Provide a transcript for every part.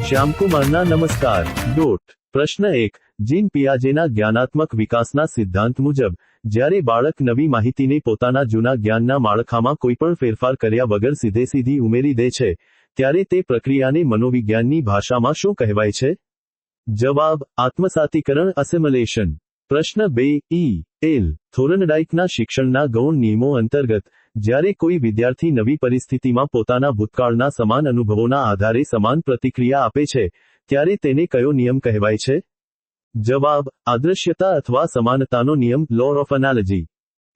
શ્યામકુમારના નમસ્કાર. પ્રશ્ન 1. જીન પિયાજેના જ્ઞાનાત્મક વિકાસના સિદ્ધાંત મુજબ, જ્યારે બાળક નવી માહિતીને પોતાના જૂના જ્ઞાનના માળખામાં કોઈપણ ફેરફાર કર્યા વગર સીધેસીધી ઉમેરી દે છે, ત્યારે તે પ્રક્રિયાને મનોવિજ્ઞાનની ભાષામાં શું કહેવાય છે? જવાબ: આત્મસાતીકરણ, અસિમિલેશન. પ્રશ્ન 2. એલ. થોર્નડાઇકના શિક્ષણના ગૌણ નિયમો અંતર્ગત, જ્યારે કોઈ વિદ્યાર્થી નવી પરિસ્થિતિમાં પોતાના ભૂતકાળના સમાન અનુભવોના આધારે સમાન પ્રતિક્રિયા આપે છે, ત્યારે તેને કયો નિયમ કહેવાય છે? જવાબ: આદ્રશ્યતા અથવા સમાનતાનો નિયમ, લો ઓફ એનાલોજી.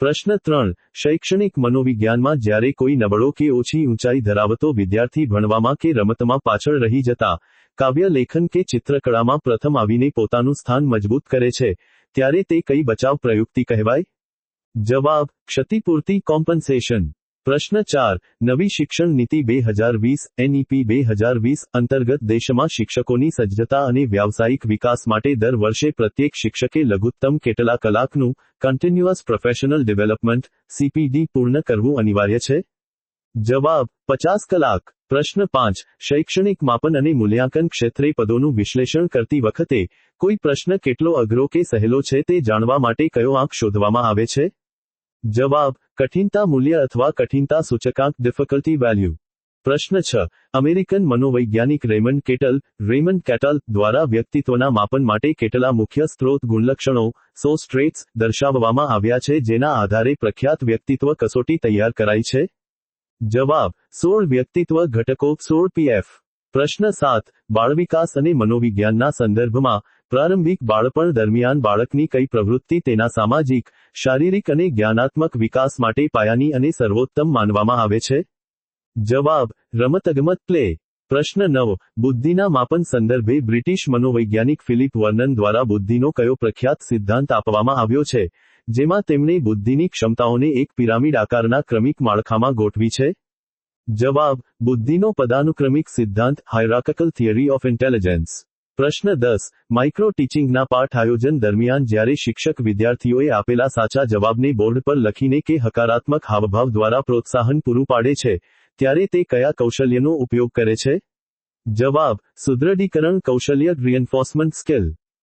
પ્રશ્ન 3. શૈક્ષણિક મનોવિજ્ઞાનમાં જ્યારે કોઈ નબળો કે ઓછી ઊંચાઈ ધરાવતો વિદ્યાર્થી ભણવામાં કે રમતમાં પાછળ રહી જતા, કાવ્ય લેખન કે ચિત્રકળામાં પ્રથમ આવીને પોતાનું સ્થાન મજબૂત કરે છે, ત્યારે તે કઈ બચાવ પ્રયુક્તિ કહેવાય? જવાબ: ક્ષતિપૂર્તિ, કોમ્પન્સેશન. પ્રશ્ન 4. નવી શિક્ષણ નીતિ 2020 એનઈપી 2020 અંતર્ગત દેશમાં શિક્ષકોની સજ્જતા અને વ્યાવસાયિક વિકાસ માટે દર વર્ષે પ્રત્યેક શિક્ષકે લઘુત્તમ કેટલા કલાકનું કન્ટિન્યુઅસ પ્રોફેશનલ ડેવલપમેન્ટ સીપીડી પૂર્ણ કરવું અનિવાર્ય છે? જવાબ: 50 કલાક. પ્રશ્ન 5. શૈક્ષણિક માપન અને મૂલ્યાંકન ક્ષેત્રે પદોનું વિશ્લેષણ કરતી વખતે, કોઈ પ્રશ્ન કેટલો અઘરો કે સહેલો છે તે જાણવા માટે કયો આંક શોધવામાં આવે છે? જવાબ: કઠિનતા મૂલ્ય અથવા કઠિનતા સૂચકાંક, ડિફિકલ્ટી વેલ્યુ. પ્રશ્ન 6. અમેરિકન મનોવૈજ્ઞાનિક રેમન્ડ કેટલ દ્વારા વ્યક્તિત્વના માપન માટે કેટલા મુખ્ય સ્ત્રોત ગુણલક્ષણો, ટ્રેટ્સ, દર્શાવવામાં આવ્યા છે જેના આધારે પ્રખ્યાત વ્યક્તિત્વ કસોટી તૈયાર કરાઈ છે? જવાબ: 16 વ્યક્તિત્વ ઘટકો, 16 પીએફ. પ્રશ્ન 7. બાળવિકાસ અને મનોવિજ્ઞાનના સંદર્ભમાં, પ્રારંભિક બાળપણ દરમિયાન બાળકની કઈ પ્રવૃત્તિ તેના સામાજિક, શારીરિક અને જ્ઞાનાત્મક વિકાસ માટે પાયાની અને સર્વોત્તમ માનવામાં આવે છે? જવાબ: રમતગમત, પ્લે. પ્રશ્ન 9. બુદ્ધિના માપન સંદર્ભે બ્રિટિશ મનોવૈજ્ઞાનિક ફિલિપ વર્નન દ્વારા બુદ્ધિનો કયો પ્રખ્યાત સિદ્ધાંત આપવામાં આવ્યો છે, જેમાં તેમણે બુદ્ધિની ક્ષમતાઓને એક પિરામિડ આકારના ક્રમિક માળખામાં ગોઠવી છે? જવાબ: બુદ્ધિનો પદાનુક્રમિક સિદ્ધાંત, હાયરાર્કિકલ થિયરી ઓફ ઇન્ટેલિજન્સ. પ્રશ્ન 10. માઇક્રો ટીચિંગના પાઠ આયોજન દરમિયાન જ્યારે શિક્ષક વિદ્યાર્થીઓએ આપેલા સાચા જવાબને બોર્ડ પર લખીને કે હકારાત્મક હાવભાવ દ્વારા પ્રોત્સાહન પૂરું પાડે છે, ત્યારે તે કયા કૌશલ્યનો ઉપયોગ કરે છે? જવાબ: સુદૃઢીકરણ કૌશલ્ય, રિએન્ફોર્સમેન્ટ સ્કિલ.